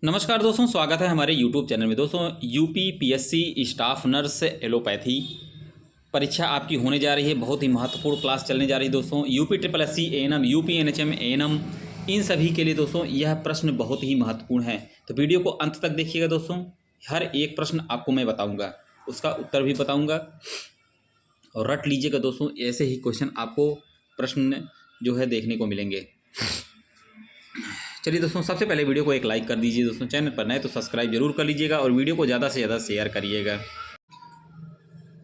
नमस्कार दोस्तों, स्वागत है हमारे YouTube चैनल में। दोस्तों, यूपी स्टाफ नर्स एलोपैथी परीक्षा आपकी होने जा रही है। बहुत ही महत्वपूर्ण क्लास चलने जा रही है दोस्तों। UP ANM, UP NHM ANM, इन सभी के लिए दोस्तों यह प्रश्न बहुत ही महत्वपूर्ण है। तो वीडियो को अंत तक देखिएगा दोस्तों। हर एक प्रश्न आपको मैं बताऊँगा, उसका उत्तर भी बताऊँगा और रट लीजिएगा दोस्तों। ऐसे ही क्वेश्चन आपको प्रश्न जो है देखने को मिलेंगे। चलिए दोस्तों, सबसे पहले वीडियो को एक लाइक कर दीजिए दोस्तों। चैनल पर नए तो सब्सक्राइब जरूर कर लीजिएगा और वीडियो को ज़्यादा से ज़्यादा शेयर करिएगा।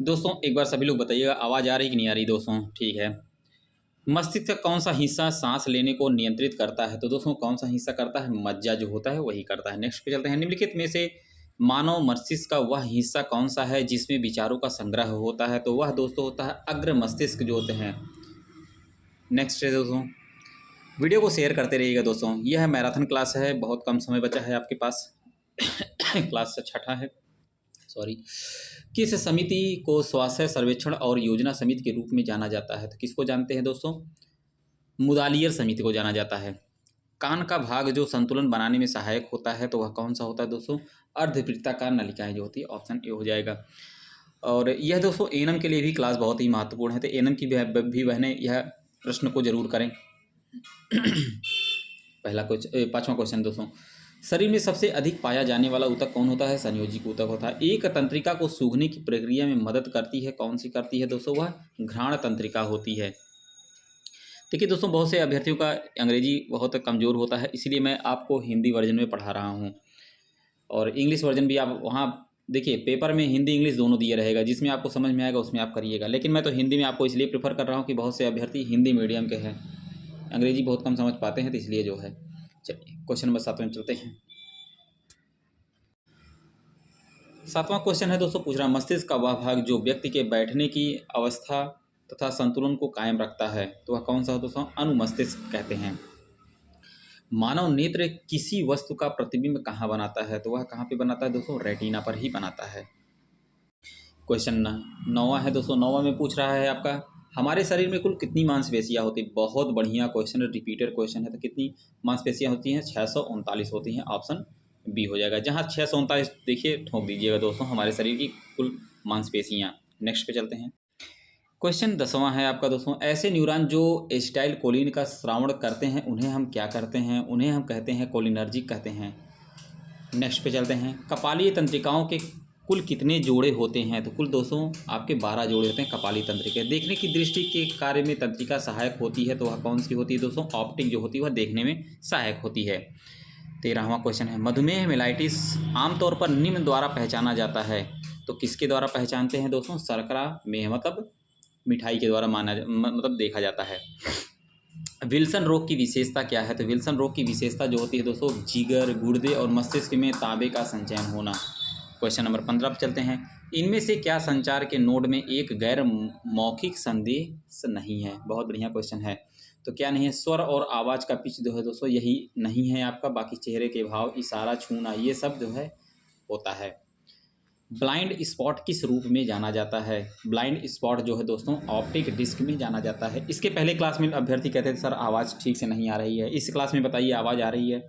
दोस्तों एक बार सभी लोग बताइएगा, आवाज़ आ रही कि नहीं आ रही दोस्तों? ठीक है। मस्तिष्क का कौन सा हिस्सा सांस लेने को नियंत्रित करता है? तो दोस्तों कौन सा हिस्सा करता है? मज्जा जो होता है वही करता है। नेक्स्ट पे चलते हैं। निम्नलिखित में से मानव मस्तिष्क का वह हिस्सा कौन सा है जिसमें विचारों का संग्रह होता है? तो वह दोस्तों होता है अग्र मस्तिष्क जो होते हैं। नेक्स्ट है दोस्तों, वीडियो को शेयर करते रहिएगा दोस्तों। यह मैराथन क्लास है, बहुत कम समय बचा है आपके पास। क्लास से छठा है, सॉरी। किस समिति को स्वास्थ्य सर्वेक्षण और योजना समिति के रूप में जाना जाता है? तो किसको जानते हैं दोस्तों? मुदालियर समिति को जाना जाता है। कान का भाग जो संतुलन बनाने में सहायक होता है तो वह कौन सा होता है दोस्तों? अर्धवृत्ताकार नलिकाएं जो होती है। ऑप्शन ए हो जाएगा। और यह दोस्तों एएनएम के लिए भी क्लास बहुत ही महत्वपूर्ण है, तो एएनएम की भी बहनें यह प्रश्न को जरूर करें। पांचवा क्वेश्चन दोस्तों, शरीर में सबसे अधिक पाया जाने वाला ऊतक कौन होता है? संयोजिक ऊतक होता है। एक तंत्रिका को सूखने की प्रक्रिया में मदद करती है, कौन सी करती है दोस्तों? वह घ्राण तंत्रिका होती है। देखिए दोस्तों, बहुत से अभ्यर्थियों का अंग्रेजी बहुत कमज़ोर होता है, इसलिए मैं आपको हिंदी वर्जन में पढ़ा रहा हूँ और इंग्लिश वर्जन भी आप वहाँ देखिए पेपर में हिंदी इंग्लिश दोनों दिया रहेगा, जिसमें आपको समझ में आएगा उसमें आप करिएगा। लेकिन मैं तो हिंदी में आपको इसलिए प्रेफर कर रहा हूँ कि बहुत से अभ्यर्थी हिंदी मीडियम के हैं, अंग्रेजी बहुत कम समझ पाते हैं, तो इसलिए जो है। चलिए क्वेश्चन नंबर 7 में चलते हैं। 7वां क्वेश्चन है दोस्तों, पूछ रहा मस्तिष्क का वह भाग जो व्यक्ति के बैठने की अवस्था तथा संतुलन को कायम रखता है तो वह कौन सा है दोस्तों? अनुमस्तिष्क कहते हैं। मानव नेत्र किसी वस्तु का प्रतिबिंब कहाँ बनाता है? तो वह कहाँ पे बनाता है दोस्तों? रेटिना पर ही बनाता है। क्वेश्चन 9वां है दोस्तों। 9वां में पूछ रहा है आपका, हमारे शरीर में कुल कितनी मांसपेशियां होती हैं? बहुत बढ़िया क्वेश्चन, रिपीटेड क्वेश्चन है। तो कितनी मांसपेशियां होती हैं? 639 होती हैं। ऑप्शन बी हो जाएगा। जहां 639 देखिए ठोक दीजिएगा दोस्तों, हमारे शरीर की कुल मांसपेशियां। नेक्स्ट पे चलते हैं। क्वेश्चन 10वां है आपका दोस्तों, ऐसे न्यूरॉन जो एसिटाइल कोलिन का श्रावण करते हैं उन्हें हम क्या करते हैं? उन्हें हम कहते हैं कोलिनर्जिक कहते हैं। नेक्स्ट पे चलते हैं। कपालीय तंत्रिकाओं के कुल कितने जोड़े होते हैं? तो कुल दोस्तों आपके 12 जोड़े होते हैं कपाली तंत्रिका। देखने की दृष्टि के कार्य में तंत्रिका सहायक होती है, तो वह कौन सी होती है दोस्तों? ऑप्टिक जो होती है वह देखने में सहायक होती है। 13वां क्वेश्चन है, मधुमेह मेलाइटिस आमतौर पर निम्न द्वारा पहचाना जाता है, तो किसके द्वारा पहचानते हैं दोस्तों? शर्करा मेह मतलब मिठाई के द्वारा मतलब देखा जाता है। विल्सन रोग की विशेषता क्या है? तो विल्सन रोग की विशेषता जो होती है दोस्तों, जिगर, गुर्दे और मस्तिष्क में तांबे का संचयन होना। क्वेश्चन नंबर 15 पर चलते हैं। इनमें से क्या संचार के नोड में एक गैर मौखिक संदेश नहीं है? बहुत बढ़िया क्वेश्चन है। तो क्या नहीं है? स्वर और आवाज़ का पिच जो है दोस्तों यही नहीं है आपका। बाकी चेहरे के भाव, इशारा, छूना, ये सब जो है होता है। ब्लाइंड स्पॉट किस रूप में जाना जाता है? ब्लाइंड स्पॉट जो है दोस्तों ऑप्टिक डिस्क में जाना जाता है। इसके पहले क्लास में अभ्यर्थी कहते थे सर आवाज़ ठीक से नहीं आ रही है, इस क्लास में बताइए आवाज़ आ रही है।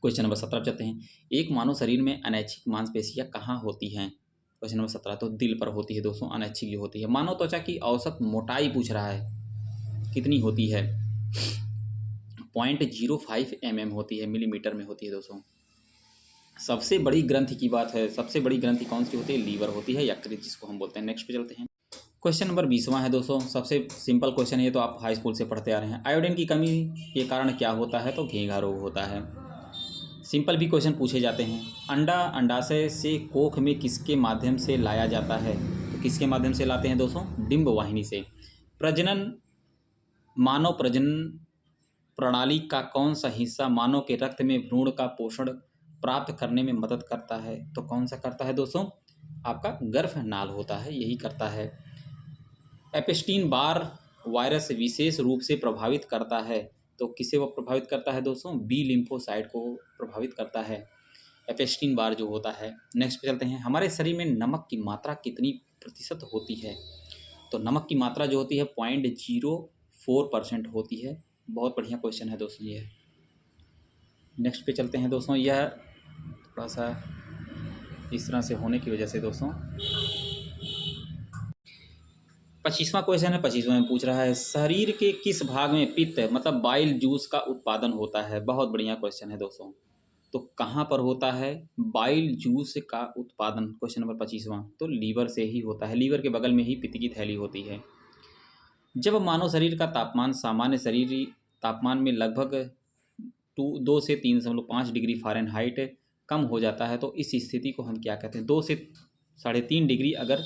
क्वेश्चन नंबर 17 चलते हैं। एक मानव शरीर में अनैच्छिक मांसपेशियां कहाँ होती हैं? क्वेश्चन नंबर 17 तो दिल पर होती है दोस्तों, अनैच्छिक जो होती है। मानव त्वचा की औसत मोटाई पूछ रहा है, कितनी होती है? 0.05 mm होती है, मिलीमीटर में होती है दोस्तों। सबसे बड़ी ग्रंथि की बात है, सबसे बड़ी ग्रंथि कौन सी होती है? लीवर होती है, यकृत जिसको हम बोलते हैं। नेक्स्ट पे चलते हैं। क्वेश्चन नंबर 20वां है दोस्तों, सबसे सिंपल क्वेश्चन है, तो आप हाई स्कूल से पढ़ते आ रहे हैं। आयोडीन की कमी के कारण क्या होता है? तो घेंघा रोग होता है। सिंपल भी क्वेश्चन पूछे जाते हैं। अंडा अंडाशय से कोख में किसके माध्यम से लाया जाता है? तो किसके माध्यम से लाते हैं दोस्तों? डिंब वाहिनी से। प्रजनन, मानव प्रजनन प्रणाली का कौन सा हिस्सा मानव के रक्त में भ्रूण का पोषण प्राप्त करने में मदद करता है? तो कौन सा करता है दोस्तों? आपका गर्भनाल होता है, यही करता है। एपेस्टीन बार वायरस विशेष रूप से प्रभावित करता है, तो किसे वो प्रभावित करता है दोस्तों? बी लिम्फोसाइट को प्रभावित करता है एपेस्टीन बार जो होता है। नेक्स्ट पे चलते हैं। हमारे शरीर में नमक की मात्रा कितनी प्रतिशत होती है? तो नमक की मात्रा जो होती है 0.04% होती है। बहुत बढ़िया क्वेश्चन है दोस्तों ये। नेक्स्ट पे चलते हैं दोस्तों। यह थोड़ा सा इस तरह से होने की वजह से दोस्तों 25वां क्वेश्चन है। 25वां में पूछ रहा है शरीर के किस भाग में पित्त मतलब बाइल जूस का उत्पादन होता है। बहुत बढ़िया क्वेश्चन है दोस्तों। तो कहाँ पर होता है बाइल जूस का उत्पादन? क्वेश्चन नंबर 25वां, तो लीवर से ही होता है। लीवर के बगल में ही पित्त की थैली होती है। जब मानव शरीर का तापमान सामान्य शरीर तापमान में लगभग 2 से 3.5 डिग्री फ़ारेनहाइट कम हो जाता है तो इस स्थिति को हम क्या कहते हैं? 2 से 3.5 डिग्री अगर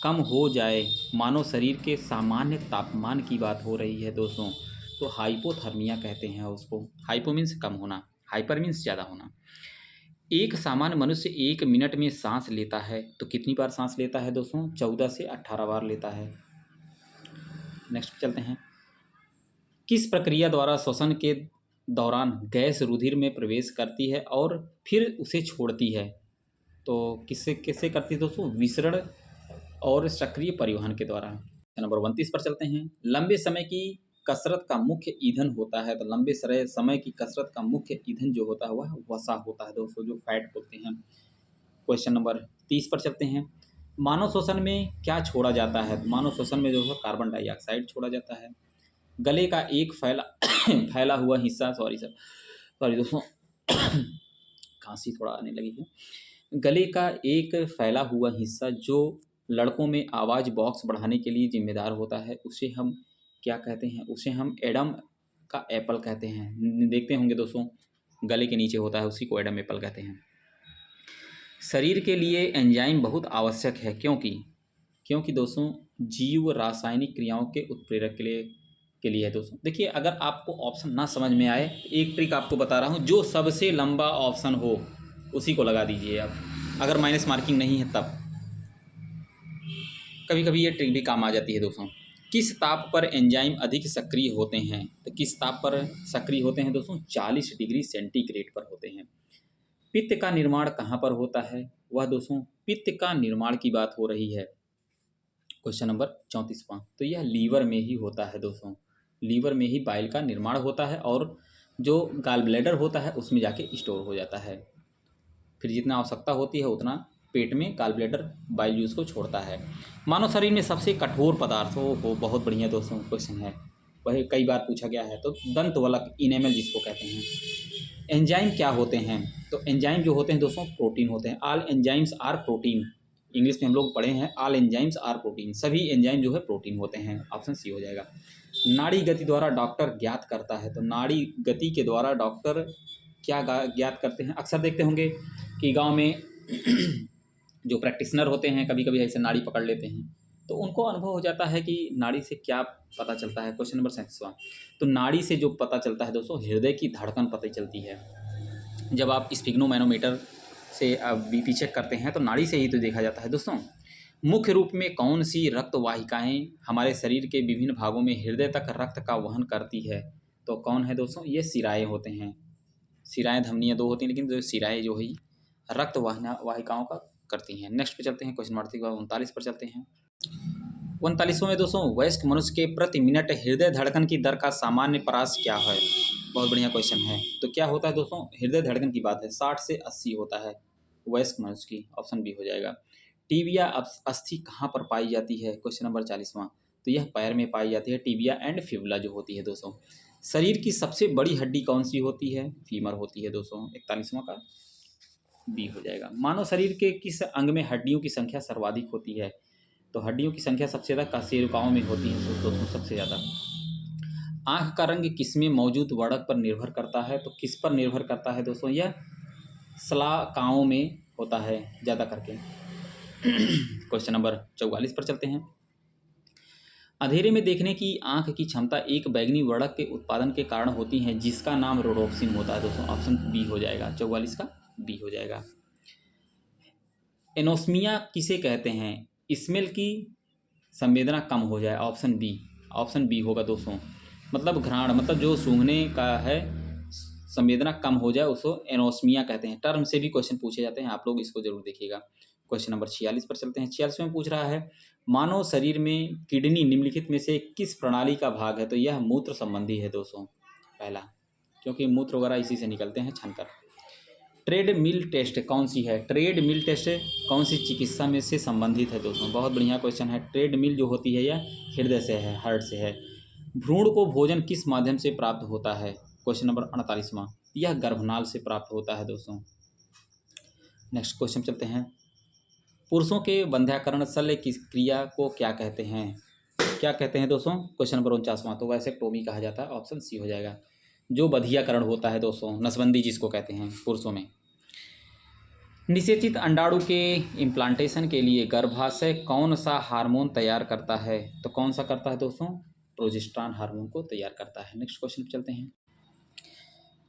कम हो जाए मानव शरीर के सामान्य तापमान की बात हो रही है दोस्तों, तो हाइपोथर्मिया कहते हैं उसको। हाइपो मीन्स कम होना, हाइपर मीन्स ज़्यादा होना। एक सामान्य मनुष्य 1 मिनट में सांस लेता है तो कितनी बार सांस लेता है दोस्तों? 14 से 18 बार लेता है। नेक्स्ट चलते हैं। किस प्रक्रिया द्वारा श्वसन के दौरान गैस रुधिर में प्रवेश करती है और फिर उसे छोड़ती है? तो किससे किससे करती है दोस्तों? विसरण और सक्रिय परिवहन के द्वारा। नंबर 29 पर चलते हैं। लंबे समय की कसरत का मुख्य ईंधन होता है, तो लंबे समय की कसरत का मुख्य ईंधन जो होता है वह वसा होता है दोस्तों, जो फैट बोलते हैं। क्वेश्चन नंबर 30 पर चलते हैं। मानव श्वसन में क्या छोड़ा जाता है? तो मानव श्वसन में जो है कार्बन डाइऑक्साइड छोड़ा जाता है। गले का एक फैला फैला हुआ हिस्सा, सॉरी दोस्तों खांसी थोड़ा आने लगी है। गले का एक फैला हुआ हिस्सा जो लड़कों में आवाज़ बॉक्स बढ़ाने के लिए जिम्मेदार होता है उसे हम क्या कहते हैं? उसे हम एडम का एप्पल कहते हैं। देखते होंगे दोस्तों गले के नीचे होता है, उसी को एडम एप्पल कहते हैं। शरीर के लिए एंजाइम बहुत आवश्यक है क्योंकि दोस्तों जीव रासायनिक क्रियाओं के उत्प्रेरक के लिए है दोस्तों। देखिए अगर आपको ऑप्शन ना समझ में आए, एक ट्रिक आपको बता रहा हूँ, जो सबसे लंबा ऑप्शन हो उसी को लगा दीजिए आप, अगर माइनस मार्किंग नहीं है तब। कभी कभी ये ट्रिक भी काम आ जाती है दोस्तों। किस ताप पर एंजाइम अधिक सक्रिय होते हैं? तो किस ताप पर सक्रिय होते हैं दोस्तों? 40 डिग्री सेंटीग्रेड पर होते हैं। पित्त का निर्माण कहाँ पर होता है? वह दोस्तों पित्त का निर्माण की बात हो रही है। क्वेश्चन नंबर 34वां, तो यह लीवर में ही होता है दोस्तों। लीवर में ही बाइल का निर्माण होता है और जो गाल ब्लैडर होता है उसमें जाके स्टोर हो जाता है। फिर जितना आवश्यकता होती है उतना पेट में गाल ब्लैडर बाइल जूस को छोड़ता है। मानव शरीर में सबसे कठोर पदार्थ हो, बहुत बढ़िया दोस्तों क्वेश्चन है, वह कई बार पूछा गया है। तो दंत वलक, इनेमल जिसको कहते हैं। एंजाइम क्या होते हैं? तो एंजाइम जो होते हैं दोस्तों प्रोटीन होते हैं। All enzymes are protein. English में हम लोग पढ़े हैं ऑल एंजाइम्स आर प्रोटीन, सभी एंजाइम जो है प्रोटीन होते हैं। ऑप्शन सी हो जाएगा। नाड़ी गति द्वारा डॉक्टर ज्ञात करता है, तो नाड़ी गति के द्वारा डॉक्टर क्या ज्ञात करते हैं? अक्सर देखते होंगे कि गांव में जो प्रैक्टिशनर होते हैं कभी कभी ऐसे नाड़ी पकड़ लेते हैं, तो उनको अनुभव हो जाता है कि नाड़ी से क्या पता चलता है। क्वेश्चन नंबर 37वां, तो नाड़ी से जो पता चलता है दोस्तों, हृदय की धड़कन पता चलती है। जब आप स्पिग्नोमैनोमीटर से बीपी चेक करते हैं तो नाड़ी से ही तो देखा जाता है दोस्तों। मुख्य रूप में कौन सी रक्त वाहिकाएँ हमारे शरीर के विभिन्न भागों में हृदय तक रक्त का वहन करती है? तो कौन है दोस्तों? ये शिराएँ होते हैं। शिराएँ धमनियाँ दो होती हैं, लेकिन जो शिराएँ जो है रक्त वाहिकाओं का करती हैं। नेक्स्ट पे चलते हैं। क्वेश्चन नंबर 39 पर चलते हैं। 39वें में दोस्तों, वयस्क मनुष्य के प्रति मिनट हृदय धड़कन की दर का सामान्य परास क्या है? बहुत बढ़िया क्वेश्चन है। तो क्या होता है दोस्तों, हृदय धड़कन की बात है 60 से 80 होता है वयस्क मनुष्य की। ऑप्शन बी हो जाएगा। टीबिया अस्थि कहाँ पर पाई जाती है? क्वेश्चन नंबर 40वां, तो यह पैर में पाई जाती है। टीबिया एंड फिबुला जो होती है दोस्तों। शरीर की सबसे बड़ी हड्डी कौन सी होती है? फीमर होती है दोस्तों। 41वां का बी हो जाएगा। मानव शरीर के किस अंग में हड्डियों की संख्या सर्वाधिक होती है? तो हड्डियों की संख्या सबसे ज़्यादा कशेरुकाओं में होती है दोस्तों, सबसे ज़्यादा। आँख का रंग किसमें मौजूद वर्णक पर निर्भर करता है? तो किस पर निर्भर करता है दोस्तों? यह शलाकाओं में होता है ज़्यादा करके। क्वेश्चन नंबर 44 पर चलते हैं। अंधेरे में देखने की आँख की क्षमता एक बैंगनी वर्णक के उत्पादन के कारण होती है जिसका नाम रोडोप्सिन होता है दोस्तों। ऑप्शन बी हो जाएगा। 44 का बी हो जाएगा। एनोस्मिया किसे कहते हैं? स्मेल की संवेदना कम हो जाए। ऑप्शन बी, ऑप्शन बी होगा दोस्तों। मतलब घ्राण, मतलब जो सूंघने का है संवेदना कम हो जाए उसको एनोस्मिया कहते हैं। टर्म से भी क्वेश्चन पूछे जाते हैं, आप लोग इसको जरूर देखिएगा। क्वेश्चन नंबर 46 पर चलते हैं। 46 में पूछ रहा है मानव शरीर में किडनी निम्नलिखित में से किस प्रणाली का भाग है? तो यह मूत्र संबंधी है दोस्तों। पहला क्योंकि मूत्र वगैरह इसी से निकलते हैं छनकर। ट्रेड मिल टेस्ट कौन सी है? ट्रेड मिल टेस्ट कौन सी चिकित्सा में से संबंधित है दोस्तों? बहुत बढ़िया क्वेश्चन है। ट्रेड मिल जो होती है यह हृदय से है, हार्ट से है। भ्रूण को भोजन किस माध्यम से प्राप्त होता है? क्वेश्चन नंबर 48वां, यह गर्भनाल से प्राप्त होता है दोस्तों। नेक्स्ट क्वेश्चन चलते हैं। पुरुषों के वंध्याकरण शल्य की क्रिया को क्या कहते हैं? क्या कहते हैं दोस्तों? क्वेश्चन नंबर 49वां, तो वैसे टोमी कहा जाता है, ऑप्शन सी हो जाएगा। जो बधियाकरण होता है दोस्तों, नसबंदी जिसको कहते हैं पुरुषों में। निषेचित अंडाणु के इम्प्लांटेशन के लिए गर्भाशय कौन सा हार्मोन तैयार करता है? तो कौन सा करता है दोस्तों? प्रोजेस्टेरॉन हार्मोन को तैयार करता है। नेक्स्ट क्वेश्चन पर चलते हैं।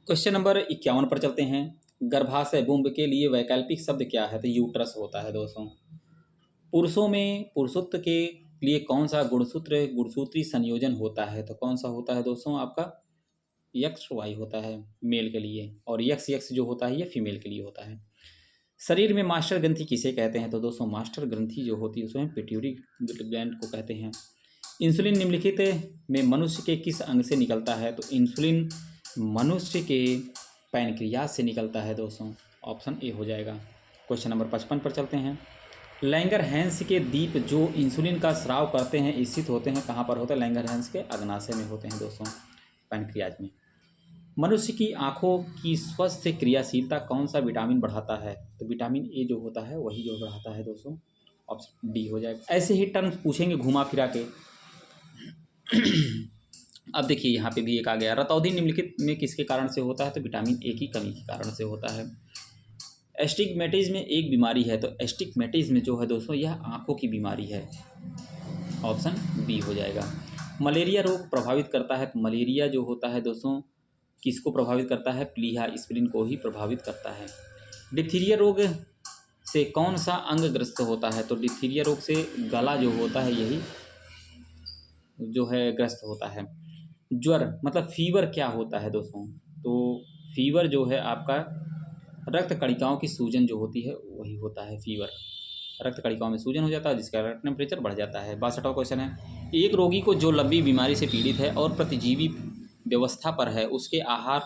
क्वेश्चन नंबर 51 पर चलते हैं। गर्भाशय बुंब के लिए वैकल्पिक शब्द क्या है? तो यूट्रस होता है दोस्तों। पुरुषों में पुरुषत्व के लिए कौन सा गुणसूत्री संयोजन होता है? तो कौन सा होता है दोस्तों? आपका XY होता है मेल के लिए, और XX जो होता है ये फीमेल के लिए होता है। शरीर में मास्टर ग्रंथि किसे कहते हैं? तो दोस्तों मास्टर ग्रंथि जो होती है उसमें पिट्यूटरी ग्लैंड को कहते हैं। इंसुलिन निम्नलिखित में मनुष्य के किस अंग से निकलता है? तो इंसुलिन मनुष्य के पैनक्रियाज से निकलता है दोस्तों। ऑप्शन ए हो जाएगा। क्वेश्चन नंबर 55 पर चलते हैं। लैंगरहैंस के द्वीप जो इंसुलिन का स्राव करते हैं स्थित होते हैं कहाँ पर होते हैं? लैंगरहैंस के अग्नाशय में होते हैं दोस्तों, पैनक्रियाज में। मनुष्य की आंखों की स्वस्थ क्रियाशीलता कौन सा विटामिन बढ़ाता है? तो विटामिन ए जो होता है वही जो बढ़ाता है दोस्तों। ऑप्शन डी हो जाएगा। ऐसे ही टर्म पूछेंगे घुमा फिरा के। अब देखिए यहाँ पे भी एक आ गया, रतौंधी निम्नलिखित में किसके कारण से होता है? तो विटामिन ए की कमी के कारण से होता है। एस्टिग्मेटिज्म एक बीमारी है, तो एस्टिग्मेटिज्म जो है दोस्तों यह आंखों की बीमारी है। ऑप्शन बी हो जाएगा। मलेरिया रोग प्रभावित करता है, तो मलेरिया जो होता है दोस्तों किसको प्रभावित करता है? प्लीहा स्प्लिन को ही प्रभावित करता है। डिप्थीरिया रोग से कौन सा अंग ग्रस्त होता है? तो डिप्थीरिया रोग से गला जो होता है यही जो है ग्रस्त होता है। ज्वर मतलब फीवर क्या होता है दोस्तों? तो फीवर जो है आपका रक्त कणिकाओं की सूजन जो होती है वही होता है फीवर। रक्त कणिकाओं में सूजन हो जाता है जिसका टेम्परेचर बढ़ जाता है। 62वां क्वेश्चन है। एक रोगी को जो लंबी बीमारी से पीड़ित है और प्रतिजीवी व्यवस्था पर है उसके आहार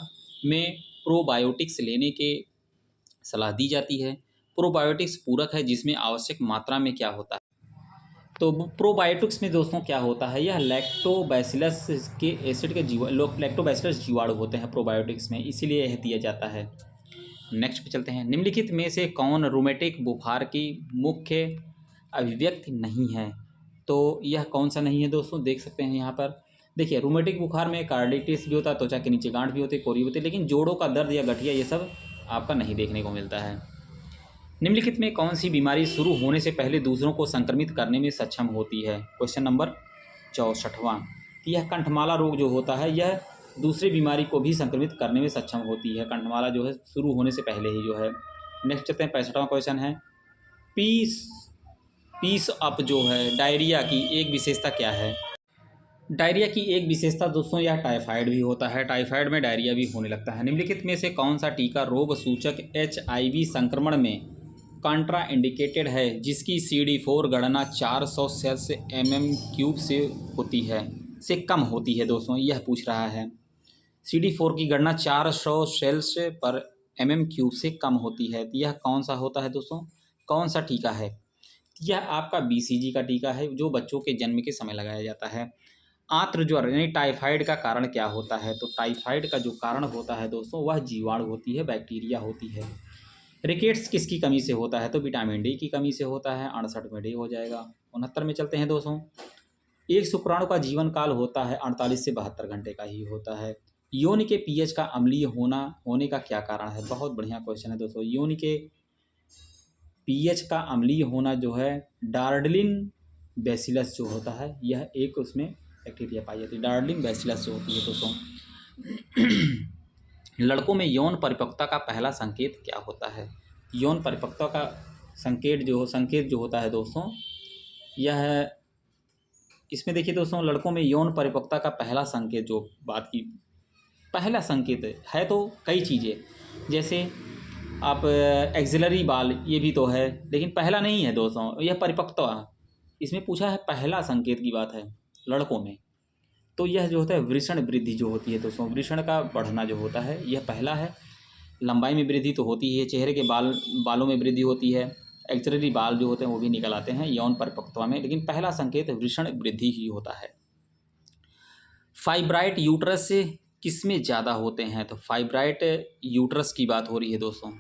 में प्रोबायोटिक्स लेने के सलाह दी जाती है। प्रोबायोटिक्स पूरक है जिसमें आवश्यक मात्रा में क्या होता है? तो प्रोबायोटिक्स में दोस्तों क्या होता है? यह लैक्टोबैसिलस के एसिड के लैक्टोबैसिलस जीवाणु होते हैं प्रोबायोटिक्स में, इसीलिए यह दिया जाता है। नेक्स्ट पे चलते हैं। निम्नलिखित में से कौन रूमेटिक बुखार की मुख्य अभिव्यक्ति नहीं है? तो यह कौन सा नहीं है दोस्तों? देख सकते हैं यहाँ पर। देखिए रूमेटिक बुखार में कार्डिटिस भी होता है, त्वचा के नीचे गांठ भी होती है, कोरी होती है, लेकिन जोड़ों का दर्द या गठिया ये सब आपका नहीं देखने को मिलता है। निम्नलिखित में कौन सी बीमारी शुरू होने से पहले दूसरों को संक्रमित करने में सक्षम होती है? क्वेश्चन नंबर 64वां, यह कंठमाला रोग जो होता है यह दूसरी बीमारी को भी संक्रमित करने में सक्षम होती है। कंठमाला जो है शुरू होने से पहले ही जो है। नेक्स्ट चलते हैं। 65वां क्वेश्चन है। पीस अप जो है डायरिया की एक विशेषता क्या है? डायरिया की एक विशेषता दोस्तों यह टाइफाइड भी होता है। टाइफाइड में डायरिया भी होने लगता है। निम्नलिखित में से कौन सा टीका रोग सूचक HIV संक्रमण में कॉन्ट्रा इंडिकेटेड है जिसकी CD4 गणना 400 सेल्स mm³ से होती है से कम होती है दोस्तों? यह पूछ रहा है। CD4 की गणना 400 सेल्स पर mm³ से कम होती है, तो यह कौन सा होता है दोस्तों? कौन सा टीका है? यह आपका BCG का टीका है जो बच्चों के जन्म के समय लगाया जाता है। आंत्र ज्वर यानी टाइफाइड का कारण क्या होता है? तो टाइफाइड का जो कारण होता है दोस्तों वह जीवाणु होती है, बैक्टीरिया होती है। रिकेट्स किसकी कमी से होता है? तो विटामिन डी की कमी से होता है। 68 में डी हो जाएगा। 69 में चलते हैं दोस्तों। एक शुक्राणु का जीवन काल होता है 48 से 72 घंटे का ही होता है। योनि के pH का अम्लीय होने का क्या कारण है? बहुत बढ़िया क्वेश्चन है दोस्तों। योनि के pH का अम्लीय होना जो है डार्डलिन बैसिलस जो होता है यह एक उसमें बैक्टीरिया पाई जाती है। डार्डलिन बैसिलस जो होती है दोस्तों। लड़कों में यौन परिपक्वता का पहला संकेत क्या होता है? यौन परिपक्वता का संकेत जो होता है दोस्तों यह इसमें देखिए दोस्तों, लड़कों में यौन परिपक्वता का पहला संकेत जो बात की पहला संकेत है तो कई चीज़ें, जैसे आप एक्सिलरी बाल ये भी तो है, लेकिन पहला नहीं है दोस्तों। यह परिपक्वता इसमें पूछा है, पहला संकेत की बात है लड़कों में। तो यह जो होता है वृषण वृद्धि जो होती है दोस्तों, वृषण का बढ़ना जो होता है, यह पहला है। लंबाई में वृद्धि तो होती ही है, चेहरे के बालों में वृद्धि होती है, एक्चुअली बाल जो होते हैं वो भी निकल आते हैं यौन परिपक्वता में, लेकिन पहला संकेत वृषण वृद्धि ही होता है। फाइब्राइट यूट्रस किस में ज़्यादा होते हैं? तो फाइब्राइट यूट्रस की बात हो रही है दोस्तों।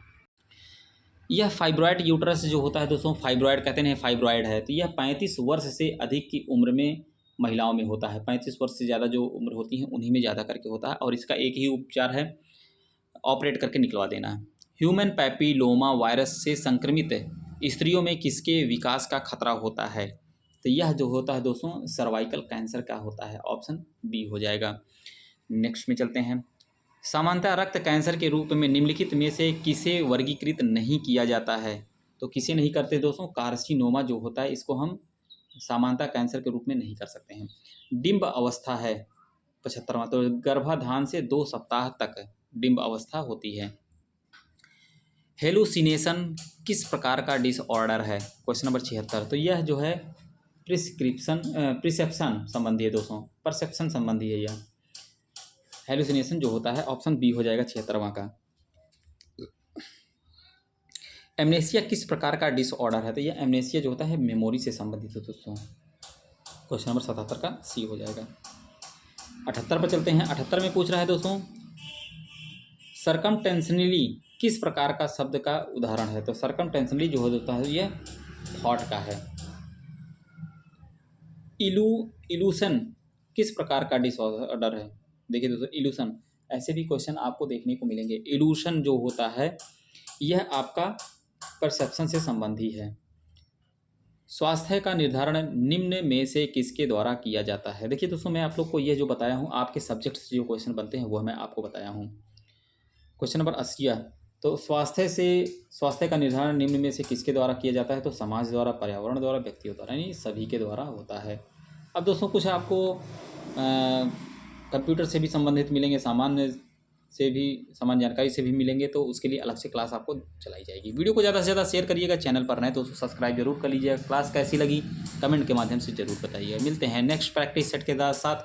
यह फाइब्राइड यूट्रस जो होता है दोस्तों, फाइब्राइड कहते हैं, फाइब्राइड है, तो यह 35 वर्ष से अधिक की उम्र में महिलाओं में होता है। 35 वर्ष से ज़्यादा जो उम्र होती है उन्हीं में ज़्यादा करके होता है, और इसका एक ही उपचार है, ऑपरेट करके निकलवा देना। ह्यूमन पैपिलोमा वायरस से संक्रमित स्त्रियों में किसके विकास का खतरा होता है? तो यह जो होता है दोस्तों सर्वाइकल कैंसर का होता है, ऑप्शन बी हो जाएगा। नेक्स्ट में चलते हैं। सामान्यतः रक्त कैंसर के रूप में निम्नलिखित में से किसे वर्गीकृत नहीं किया जाता है? तो किसे नहीं करते दोस्तों? कार्सिनोमा जो होता है इसको हम सामान्यतः कैंसर के रूप में नहीं कर सकते हैं। डिंब अवस्था है 75वां, तो गर्भाधान से 2 सप्ताह तक डिंब अवस्था होती है। हेलुसिनेशन किस प्रकार का डिसऑर्डर है? क्वेश्चन नंबर 76, तो यह जो है प्रिसेप्शन संबंधी है दोस्तों, परसेप्शन संबंधी है यह। हेलुसिनेशन जो होता है ऑप्शन बी हो जाएगा 76वां का। एमनेसिया किस प्रकार का डिसऑर्डर है? तो यह एमनेसिया जो होता है मेमोरी से संबंधित है दोस्तों। क्वेश्चन नंबर 77 का सी हो जाएगा। 78 पर चलते हैं। 78 में पूछ रहा है दोस्तों, सर्कमटेंशनली किस प्रकार का शब्द का उदाहरण है? तो सर्कमटेंशनली जो होता है यह थॉट का है। इल्यूशन किस प्रकार का डिसऑर्डर है? देखिए दोस्तों, इल्यूशन, ऐसे भी क्वेश्चन आपको देखने को मिलेंगे। इल्यूशन जो होता है यह आपका परसेप्शन से संबंधी है। स्वास्थ्य का निर्धारण निम्न में से किसके द्वारा किया जाता है? देखिए दोस्तों, मैं आप लोग को यह जो बताया हूँ आपके सब्जेक्ट से जो क्वेश्चन बनते हैं वह मैं आपको बताया हूँ। क्वेश्चन नंबर 80, तो स्वास्थ्य का निर्धारण निम्न में से किसके द्वारा किया जाता है? तो समाज द्वारा, पर्यावरण द्वारा, व्यक्तियों द्वारा, यानी सभी के द्वारा होता है। अब दोस्तों कुछ आपको कंप्यूटर से भी संबंधित मिलेंगे, सामान्य जानकारी से भी मिलेंगे, तो उसके लिए अलग से क्लास आपको चलाई जाएगी। वीडियो को ज़्यादा से ज़्यादा शेयर करिएगा, चैनल पर नए तो उसको सब्सक्राइब जरूर कर लीजिएगा। क्लास कैसी लगी कमेंट के माध्यम से जरूर बताइए। मिलते हैं नेक्स्ट प्रैक्टिस सेट के साथ,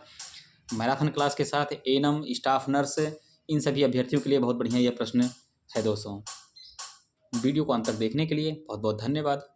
मैराथन क्लास के साथ। एएनएम, स्टाफ नर्स, इन सभी अभ्यर्थियों के लिए बहुत बढ़िया यह प्रश्न है दोस्तों। वीडियो को अंत तक देखने के लिए बहुत बहुत धन्यवाद।